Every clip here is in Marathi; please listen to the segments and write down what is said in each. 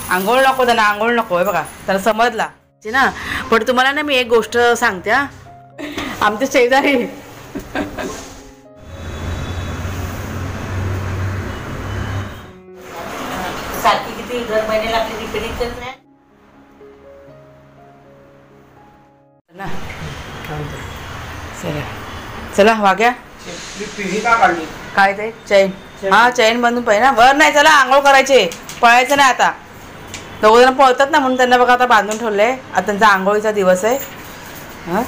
आंघोळ नको त्यांना, आंघोळ नको आहे बघा, त्याला समजला ना. पण तुम्हाला ना मी एक गोष्ट सांगते हा, आमचे शेजारी सारखी किती दर महिन्याला आपली रिपेअरिंग करत आहे ना. चला चला वाग्या काय ते चैन, हा चैन बांधून पाहिजे ना. वर नाही, चला आंघोळ करायचे, पळायचं नाही आता. दोघं जण पळतात ना म्हणून त्यांना बघा आता बांधून ठेवलंय. आता त्यांचा आंघोळीचा दिवस आहे. हां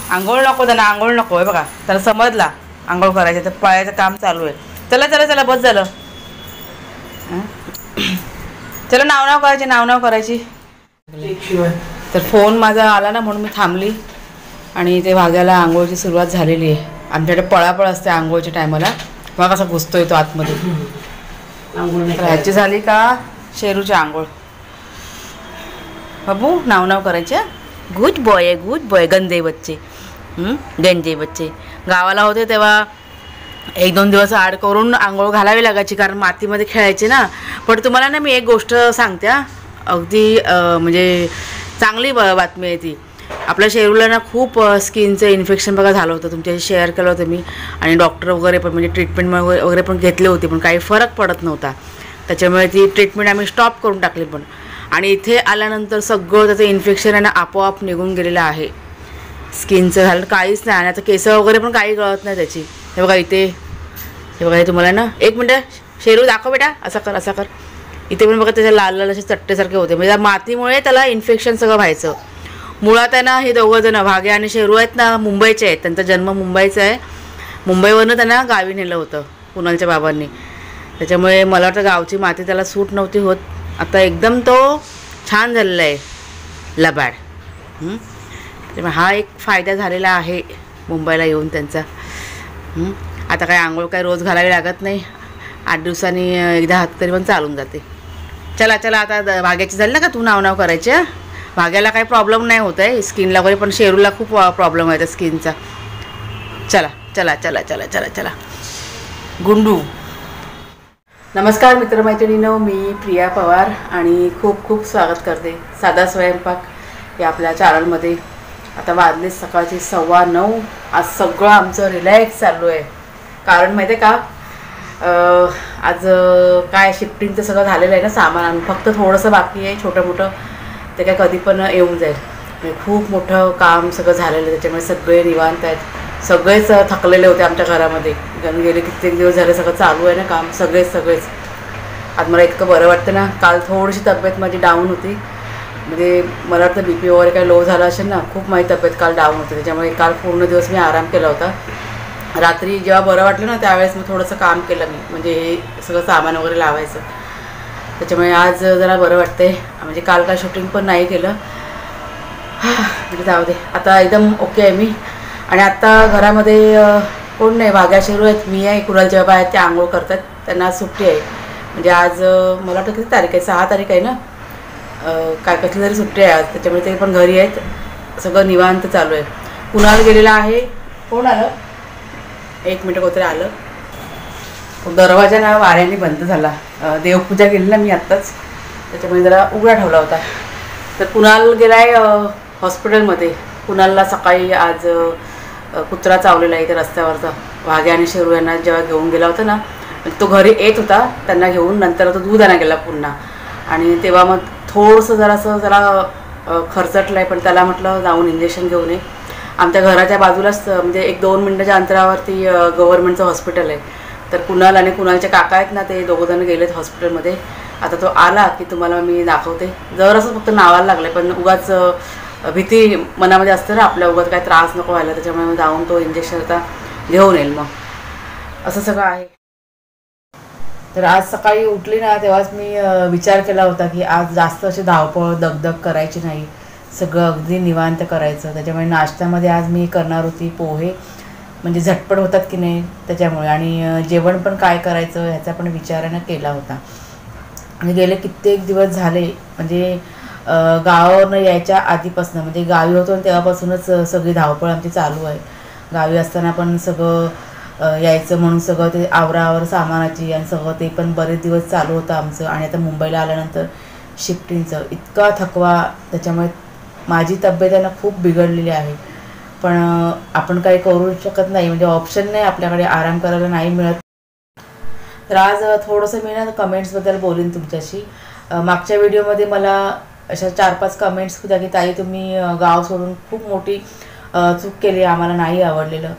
आंघोळ नको त्यांना, आंघोळ नको आहे बघा, त्याला समजला आंघोळ करायचं तर पळायचं काम चालू आहे. चला चला चला बस झालं. चला नाव करायची, नाव करायची. तर फोन माझा आला ना म्हणून मी थांबली आणि ते वाघ्याला आंघोळीची सुरुवात झालेली आहे. आमच्याकडे पळापळ असते आंघोळीच्या टायमाला. बघा कसा घुसतोय तो आतमध्ये. ह्याची झाली का शेरूची आंघोळ. बाबू नाव करायचे. गुड बॉय आहे, गुड बॉय. गंदे बच्चे, गंजे बच्चे. गावाला होते तेव्हा 1-2 दिवस आड करून आंघोळ घालावी लागायची कारण मातीमध्ये खेळायचे ना. पण तुम्हाला ना मी एक गोष्ट सांगते हा, अगदी म्हणजे चांगली बातमी आहे ती. आपल्या शेरूला ना खूप स्किनचं इन्फेक्शन बघा झालं होतं, तुमच्याशी शेअर केलं होतं मी. आणि डॉक्टर वगैरे पण म्हणजे ट्रीटमेंट वगैरे पण घेतले होते, पण काही फरक पडत नव्हता. त्याच्यामुळे ती ट्रीटमेंट आम्ही स्टॉप करून टाकली. पण आणि इथे आल्यानंतर सगळं त्याचं इन्फेक्शन आहे ना आपोआप निघून गेलेलं आहे. स्किनचं झालं काहीच नाही. आणि आता केस वगैरे पण काही गळत नाही त्याची. हे बघा इथे, हे बघा हे तुम्हाला ना. 1 मिनटं शेरू दाखव बेटा, असा कर असा कर. इथे पण बघा त्याच्या लाल लाल असे चट्टेसारखे होते, म्हणजे मातीमुळे त्याला इन्फेक्शन सगळं व्हायचं. मुळात आहे ना हे दोघं जण भाग्या आणि शेरू आहेत ना मुंबईचे आहेत. त्यांचा जन्म मुंबईचा आहे. मुंबईवरनं त्यांना गावी नेलं होतं कुणालच्या बाबांनी. त्याच्यामुळे मला वाटतं गावची माती त्याला सूट नव्हती होत. आता एकदम तो छान झालेला आहे, लबाड. त्याच्यामुळे हा एक फायदा झालेला आहे मुंबईला येऊन त्यांचा. आता काय आंघोळ काय रोज घालावी लागत नाही, 8 दिवसांनी एकदा हात तरी पण चालून जाते. चला चला आता भाग्याची झाली ना का तू नाव करायचे. भाग्याला काही प्रॉब्लेम नाही होत आहे स्किनला वगैरे, पण शेरूला खूप प्रॉब्लेम आहे त्या स्किनचा. चला चला चला चला चला चला गुंडू. नमस्कार मित्रमैत्रिणींनो, मी प्रिया पवार आणि खूप खूप स्वागत करते साधा स्वयंपाक या आपल्या चॅनलमध्ये. आता वाजले सकाळचे 9:15. आज सगळं आमचं रिलॅक्स चालू आहे. कारण माहिती आहे का, आज काय शिफ्टिंगचं सगळं झालेलं आहे ना सामान. फक्त थोडंसं बाकी आहे छोटं मोठं, ते काय कधी पण येऊन जाईल. म्हणजे खूप मोठं काम सगळं झालेलं आहे. त्याच्यामुळे सगळे निवांत आहेत. सगळेच थकलेले होते आमच्या घरामध्ये, कारण गेले कित्येक दिवस झाले सगळं चालू आहे ना काम. सगळेच आज मला इतकं बरं वाटतं ना. काल थोडीशी तब्येत माझी डाऊन होती, म्हणजे मला वाटतं BP वगैरे काही लो झाला असेल ना. खूप माझी तब्येत काल डाऊन होती, त्याच्यामुळे काल पूर्ण दिवस मी आराम केला होता. रात्री जेव्हा बरं वाटलं ना त्यावेळेस मी थोडंसं काम केलं मी, म्हणजे हे सगळं सामान वगैरे लावायचं. त्याच्यामुळे आज जरा बरं वाटतंय. म्हणजे काल काय शूटिंग पण नाही केलं. म्हणजे जाऊ दे, आता एकदम ओके आहे मी. आणि आत्ता घरामध्ये कोण नाही, वाघ्या शेरू आहेत, मी आहे, कुणालचे बाबा आहेत, ते आंघोळ करतात. त्यांना आज सुट्टी आहे. म्हणजे आज मला वाटतं किती तारीख आहे, 6 तारीख आहे ना. काय कसली तरी सुट्टी आहे आज, त्याच्यामुळे ते पण घरी आहेत. सगळं निवांत चालू आहे. कुणाल गेलेला आहे. कोण आलं, 1 मिनटं कोणतरी आलं. दरवाजा ना वाऱ्याने बंद झाला. देवपूजा केली ना मी आत्ताच, त्याच्यामुळे जरा उघडा ठेवला होता. तर कुणाल गेला आहे हॉस्पिटलमध्ये. कुणालला सकाळी आज कुत्रा चावलेला आहे इथे रस्त्यावरचा. वाघ्या आणि शेरू यांना जेव्हा घेऊन गेला होता ना, तो घरी येत होता त्यांना घेऊन, नंतर तो दूध आणा गेला पुन्हा. आणि तेव्हा मग थोडंसं जरा खर्चटलं आहे, पण त्याला म्हटलं जाऊन इंजेक्शन घेऊन ये. आमच्या घराच्या बाजूलाच म्हणजे 1-2 मिनटाच्या अंतरावरती गव्हर्नमेंटचं हॉस्पिटल आहे. तर कुणाल आणि कुणालचे काका आहेत ना, ते दोघंजण गेलेत हॉस्पिटलमध्ये. आता तो आला की तुम्हाला मी दाखवते. जरासं फक्त नावाला लागलं आहे, पण उगाच भीती मनामध्ये असते ना आपल्या, उगाच काही त्रास नको व्हायला. त्याच्यामुळे मग जाऊन तो इंजेक्शन आता घेऊन येईल. मग असं सगळं आहे. तर आज सकाळी उठली ना तेव्हाच मी विचार केला होता की आज जास्त अशी धावपळ दगदग करायची नाही, सगळं अगदी निवांत करायचं. त्याच्यामुळे नाश्त्यामध्ये आज मी करणार होती पोहे, म्हणजे झटपट होतात की नाही त्याच्यामुळे. आणि जेवण पण काय करायचं ह्याचा पण विचारानं केला होता. आणि गेले कित्येक दिवस झाले, म्हणजे गावावरनं यायच्या आधीपासून, म्हणजे गावी होतो तेव्हापासूनच सगळी धावपळ आमची चालू आहे. गावी असताना पण सगळं यायचं म्हणून सगळं ते आवरावर सामानाची आणि सगळं ते पण बरेच दिवस चालू होतं आमचं. आणि आता मुंबईला आल्यानंतर शिफ्टिंगचं. इतका थकवा, त्याच्यामुळे माझी तब्येत आहे ना खूप बिघडलेली आहे. पण आपण काही करू शकत नाही, म्हणजे ऑप्शन नाही आपल्याकडे, आराम करायला नाही मिळत. तर आज थोडंसं मी ना कमेंट्सबद्दल बोलीन तुमच्याशी. मागच्या व्हिडिओमध्ये मला अशा 4-5 कमेंट्स होत्या की ताई तुम्ही गाव सोडून खूप मोठी चूक केली, आम्हाला नाही आवडलेलं.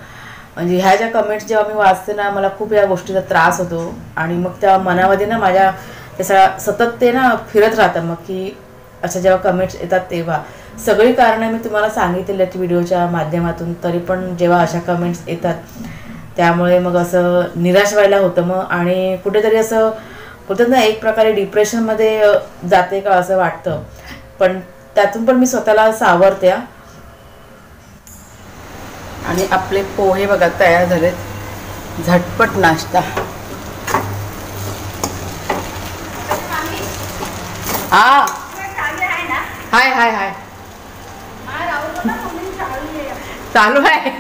म्हणजे ह्या ज्या कमेंट्स जेव्हा मी वाचते ना, मला खूप या गोष्टीचा त्रास होतो. आणि मग त्या मनामध्ये ना माझ्या ते सतत ते ना फिरत राहतं मग, की अशा जेव्हा कमेंट्स येतात तेव्हा. सगळी कारणं मी तुम्हाला सांगितलेली आहेत व्हिडिओच्या माध्यमातून, तरी पण जेव्हा अशा कमेंट्स येतात त्यामुळे मग असं निराश व्हायला होतं मग. आणि कुठेतरी असं होतं ना, एक प्रकारे डिप्रेशनमध्ये जाते का असं वाटतं. पण त्यातून पण मी स्वतःला सावरते. आणि आपले पोहे बघा तयार झालेत, झटपट नाश्ता. हां हाय हाय हाय चालू आहे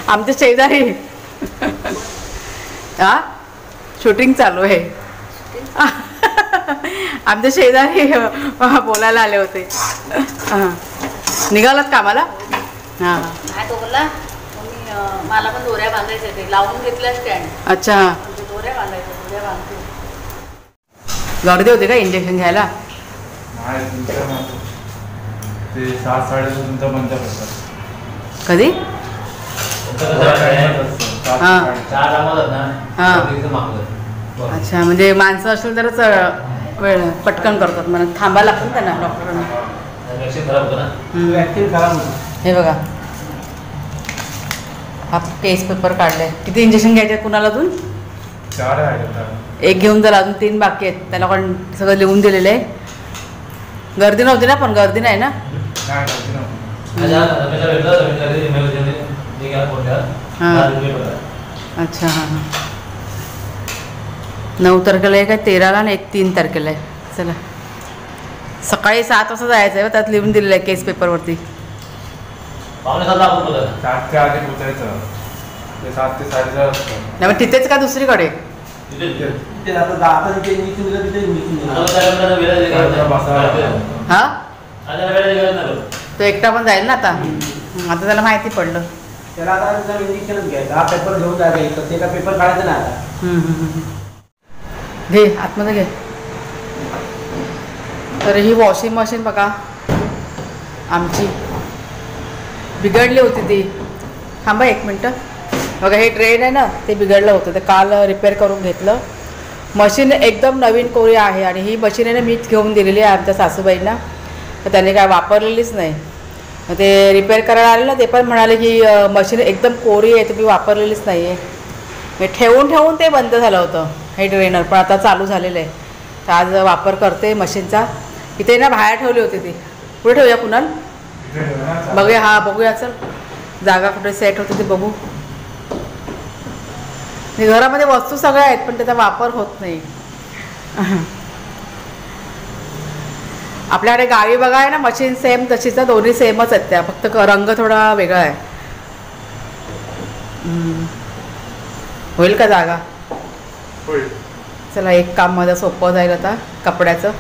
आमच्या शेजारी. हां शूटिंग चालू आहे. आमच्या शेजारी बोलायला आले होते. निघालात कामाला? हां नाही तो बोलला मला पण दोऱ्या बांधायचे ते लावून घेतल्या स्टँड. अच्छा दोऱ्या बांधायचे, दोऱ्या बांधते. गर्दी होते का इंजेक्शन घ्यायला? ते 7-7:30 बंद करतात. कधी? हां अच्छा, म्हणजे माणसं असेल तरच वेळ पटकन करतात, म्हणून थांबायला लागतं त्यांना डॉक्टरांना. हे बघा हा केस पेपर काढलाय. किती इंजेक्शन घ्यायचे कुणाला? अजून 4 आहेत. एक घेऊन झाला, अजून 3 बाकी आहेत. त्याला पण सगळं लिहून दिलेलं आहे. गर्दी नव्हती ना? पण गर्दी नाही ना? अच्छा हां हां 9 तारखेला आहे काय? 13ला आणि एक 3 तारखेला आहे. चला सकाळी 7 वाजता जायचं आहे. त्यात लिहून दिलेलं आहे केस पेपरवरती. 7च्या आधी पोचायचं. ते 7 ते 7:30 असतं. नाही मग तिथेच का दुसरीकडे? हां तो एकटा पण जाईल ना आता. आता त्याला माहिती पडलं. त्याला आता इंजेक्शनच घ्यायचं. हा पेपर घेऊन जायचं, ते का पेपर काढायचं ना आता. घे आतमध्ये घे. तर ही वॉशिंग मशीन बघा आमची बिघडली होती ती. थांबा 1 मिनटं. बघा हे ड्रेन आहे ना ते बिघडलं होतं, ते काल रिपेअर करून घेतलं. मशीन एकदम नवीन कोरी आहे. आणि ही मशीन आहे ना मीच घेऊन दिलेली आहे आमच्या सासूबाईंना. तर त्यांनी काय वापरलेलीच नाही. मग ते रिपेअर करायला आले ना, ते पण म्हणाले की मशीन एकदम कोरी आहे, तुम्ही वापरलेलीच नाही आहे. मी ठेवून ठेवून ते बंद झालं होतं हे ड्रेनर, पण आता चालू झालेलं आहे. तर आज वापर करते मशीनचा. इथे ना बाहेर ठेवली होती ती. कुठे ठेवूया कुणाल? बघूया. हां बघूया, चल जागा कुठे सेट होते ते बघू. घरामध्ये वस्तू सगळ्या आहेत पण त्याचा वापर होत नाही. आपल्याकडे गावी बघा आहे ना मशीन सेम तशीच, दोन्ही सेमच आहेत त्या, फक्त रंग थोडा वेगळा आहे. होईल का जागा? चला एक काम माझं सोपं जाईल आता. कपड्याचं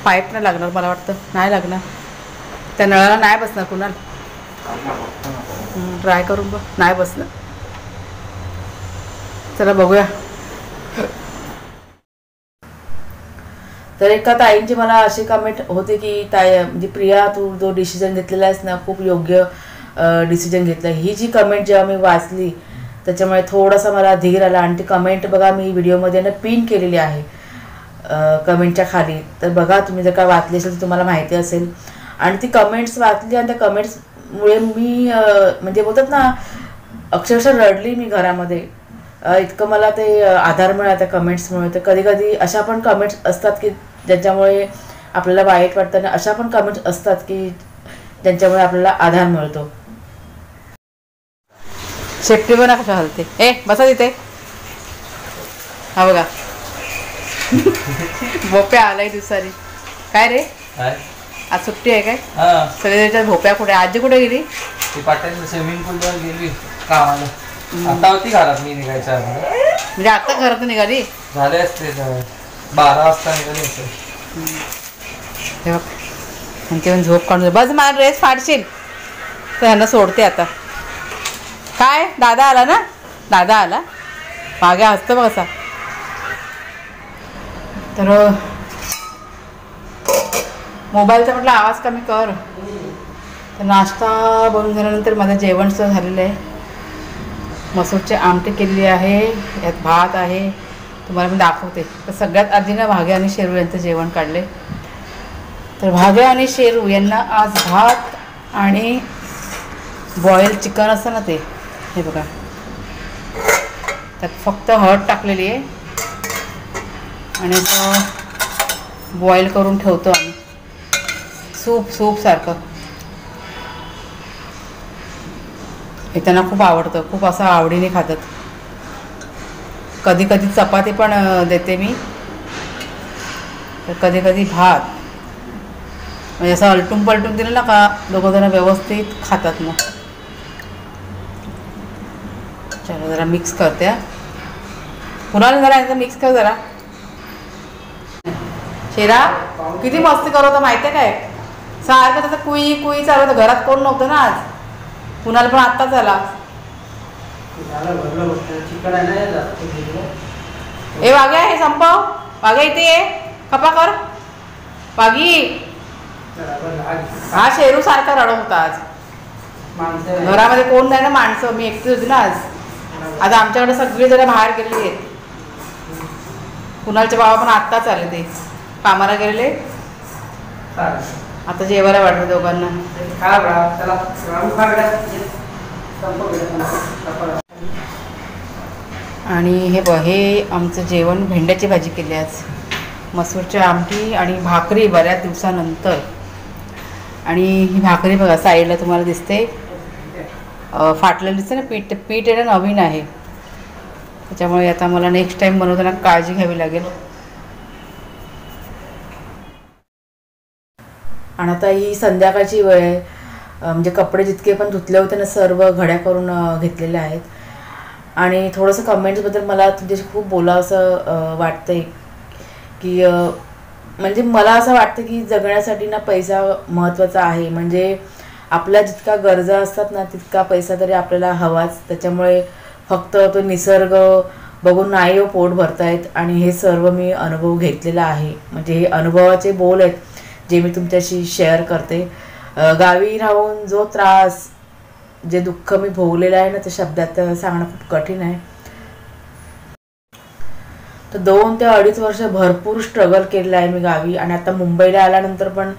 पाईप नाही लागणार मला वाटतं. नाही लागणार, त्या नळाला नाही बसणार कुणाल. ट्राय करून बघ, नाही बसणार. चला बघूया. तर एका ताईंची मला अशी कमेंट होते की ताई म्हणजे प्रिया तू जो डिसिजन घेतलेला आहेस ना खूप योग्य डिसिजन घेतला. ही जी कमेंट जेव्हा मी वाचली त्याच्यामुळे थोडासा मला धीर आला. आणि ती कमेंट बघा मी व्हिडिओमध्ये ना पिन केलेली आहे कमेंटच्या खाली. तर बघा तुम्ही जर का वाचली असेल तर तुम्हाला माहिती असेल. आणि ती कमेंट्स वाचली आणि त्या कमेंट्समुळे मी म्हणजे बोलतात ना अक्षरशः रडली मी घरामध्ये. इतकं मला ते आधार मिळाला त्या कमेंट्समुळे. तर कधी कधी अशा पण कमेंट्स असतात की ज्यांच्यामुळे आपल्याला वाईट वाटतं आणि अशा पण कमेंट्स असतात की ज्यांच्यामुळे आपल्याला आधार मिळतो. शेफ्टी बना कशा हलते. बसा तिथे. हा बघा भोप्या आलाय दिवसारी. काय रे आज सुट्टी आहे काय? सगळे त्याच्यात भोप्या कुठे? आजी कुठे गेली? ती पाट्याला स्विमिंग पूलवर गेली कामाला. आता होती घरात मी निघायच्या म्हणजे आता घरात निघाली? झाले असते. 12 वाजता निघाले. हे बघ आणि ते पण झोप काढून बस मला ड्रेस फाडशील तर ह्यांना सोडते आता. काय दादा आला ना, दादा आला मागे हसतो बघ असा. तर मोबाईलचा म्हटलं आवाज कमी कर. तर नाश्ता बनवून झाल्यानंतर माझं जेवण सुद्धा झालेलं आहे. मसूरची आमटी केलेली आहे, यात भात आहे, तुम्हाला मी दाखवते. तर सगळ्यात आधी ना भाग्या आणि शेरू यांचं जेवण काढले. तर भाग्या आणि शेरू यांना आज भात आणि बॉईल चिकन असतं ना ते, हे बघा त्यात फक्त हळद टाकलेली आहे आणि असं बॉईल करून ठेवतो आम्ही सूप सारखं. हे त्यांना खूप आवडतं, खूप असं आवडीने खातात. कधी कधी चपाती पण देते मी, तर कधी कधी भात. म्हणजे असं अलटून पलटून दिलं ना का दोघं जण व्यवस्थित खातात. मग चला जरा मिक्स करते. पुन्हा जरा यांचं मिक्स कर जरा. शेरा किती मस्ती करत होता माहिती आहे काय, सारखं त्याचं कुई कुई चालू होतं. घरात कोण नव्हतं ना आज, कुणाला पण आत्ताच आला. ए वाग्या हे संपव, वाग्या इथे ये, खपा कर वागी. हा शेरू सारखा रडत होता आज. घरामध्ये कोण नाही ना माणसं, मी एकटी होती ना आज. आता आमच्याकडे सगळे जण बाहेर गेलेले आहेत. कुणालचे बाबा पण आत्ताच आले, ते कामाला गेलेले. आता जेवायला वाटलं दोघांना. आणि हे आमचं जेवण भेंड्याची भाजी केली आज, मसूरची आमटी आणि भाकरी बऱ्याच दिवसानंतर. आणि ही भाकरी बघा साईडला तुम्हाला दिसते फाटलेलं दिसते ना, पीठ आहे ना नवीन आहे, त्याच्यामुळे आता मला नेक्स्ट टाईम बनवताना काळजी घ्यावी लागेल. आणि आता ही संध्याकाळची वेळ आहे, म्हणजे कपडे जितके पण धुतले होते ना सर्व घड्या करून घेतलेले आहेत. आणि थोडंसं कमेंट्सबद्दल मला तुझ्याशी खूप बोलावंसं वाटतं आहे की म्हणजे मला असं वाटतं की जगण्यासाठी ना पैसा महत्त्वाचा आहे. म्हणजे आपल्या जितका गरजा असतात ना तितका पैसा तरी आपल्याला हवाच. त्याच्यामुळे फक्त तो निसर्ग बघून नाही पोट भरतायत. आणि हे सर्व मी अनुभव घेतलेला आहे, म्हणजे हे अनुभवाचे बोल आहेत जे मी तुमच्याशी शेअर करते. गावी राहून जो त्रास, जे दुःख मी भोगलेलं आहे ना ते शब्दात सांगणं खूप कठीण आहे. तर 2 ते 2.5 वर्ष भरपूर स्ट्रगल केलेलं आहे मी गावी. आणि आता मुंबईला आल्यानंतर पण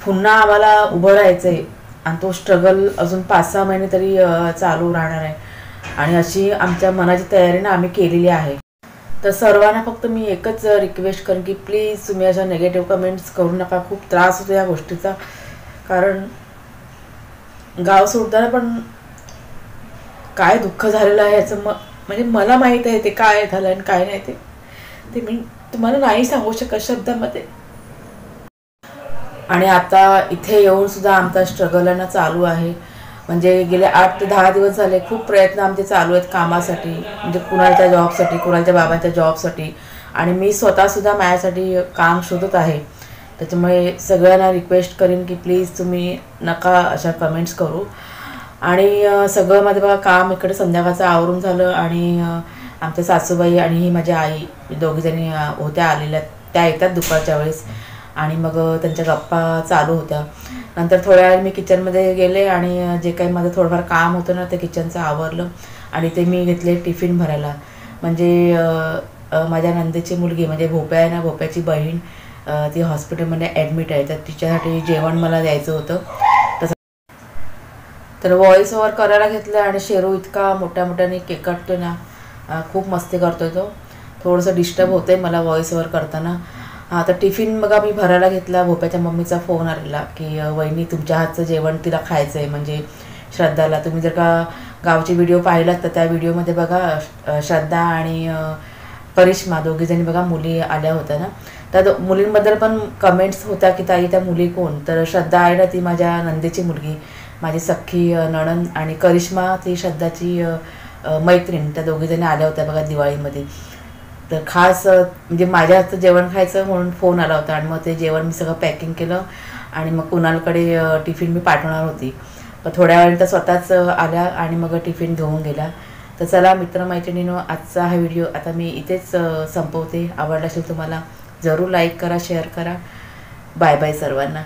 पुन्हा आम्हाला उभं राहायचं आहे आणि तो स्ट्रगल अजून 5-6 महिने तरी चालू राहणार आहे. आणि अशी आमच्या मनाची तयारी ना आम्ही केलेली आहे. तर सर्वांना फक्त मी एकच रिक्वेस्ट करेन की प्लीज तुम्ही अशा नेगेटिव्ह कमेंट्स करू नका. खूप त्रास होतो या गोष्टीचा, कारण गाव सोडताना पण काय दुःख झालेलं आहे याचं म्हणजे मला माहीत आहे ते काय झालं आणि काय नाही ते मी तुम्हाला नाही सांगू शकत शब्दामध्ये. आणि आता इथे येऊन सुद्धा आमचा स्ट्रगल ना चालू आहे. म्हणजे गेले 8 ते 10 दिवस झाले खूप प्रयत्न आमचे चालू आहेत कामासाठी, म्हणजे कुणाच्या जॉबसाठी, कुणाच्या बाबांच्या जॉबसाठी. आणि मी स्वतःसुद्धा माझ्यासाठी काम शोधत आहे. त्याच्यामुळे सगळ्यांना रिक्वेस्ट करीन की प्लीज तुम्ही नका अशा कमेंट्स करू. आणि सगळं माझं बघा काम इकडे संध्याकाळचं आवरून झालं. आणि आमच्या सासूबाई आणि ही माझी आई दोघीजणी होत्या आलेल्या, त्या येतात दुपारच्या वेळेस. आणि मग त्यांच्या गप्पा चालू होत्या. नंतर थोड्या वेळ मी किचनमध्ये गेले आणि जे काही माझं थोडंफार काम होतं ना ते किचनचं आवरलं. आणि ते मी घेतले टिफिन भरायला. म्हणजे माझ्या नंदेची मुलगी म्हणजे भोप्या आहे ना, भोप्याची बहीण ती हॉस्पिटलमध्ये ॲडमिट आहे, तर तिच्यासाठी जेवण मला द्यायचं होतं. तसं तर व्हॉइस ओव्हर करायला घेतलं. आणि शेरू इतका मोठ्याने केक काटतो ना, खूप मस्ती करतोय तो. थोडंसं डिस्टर्ब होतं आहे मला व्हॉइस ओव्हर करताना. तर टिफिन बघा मी भरायला घेतला. भोप्याच्या मम्मीचा फोन आलेला की वहिनी तुमच्या हातचं जेवण तिला खायचं आहे, म्हणजे श्रद्धाला. तुम्ही जर का गावचे व्हिडिओ पाहिलात तर त्या व्हिडिओमध्ये बघा श्रद्धा आणि करिश्मा दोघीजणी बघा मुली आल्या होत्या ना. त्या मुलींबद्दल पण कमेंट्स होत्या की ताई त्या मुली कोण. तर श्रद्धा आहे ना ती माझ्या नंदेची मुलगी, माझी सख्खी नणंद. आणि करिश्मा ती श्रद्धाची मैत्रीण. त्या दोघीजणी आल्या होत्या बघा दिवाळीमध्ये. तर खास म्हणजे माझ्या हातचं जेवण खायचं म्हणून फोन आला होता आणि मग ते जेवण मी सगळं पॅकिंग केलं आणि मग कुणालकडे टिफिन मी पाठवणार होती. पण थोड्या वेळानंतर स्वतःच आल्या आणि मग टिफिन घेऊन गेला. तर चला मित्रमैत्रिणींनो, आजचा हा व्हिडिओ आता मी इथेच संपवते. आवडला असेल तुम्हाला जरूर लाईक करा, शेअर करा. बाय बाय सर्वांना.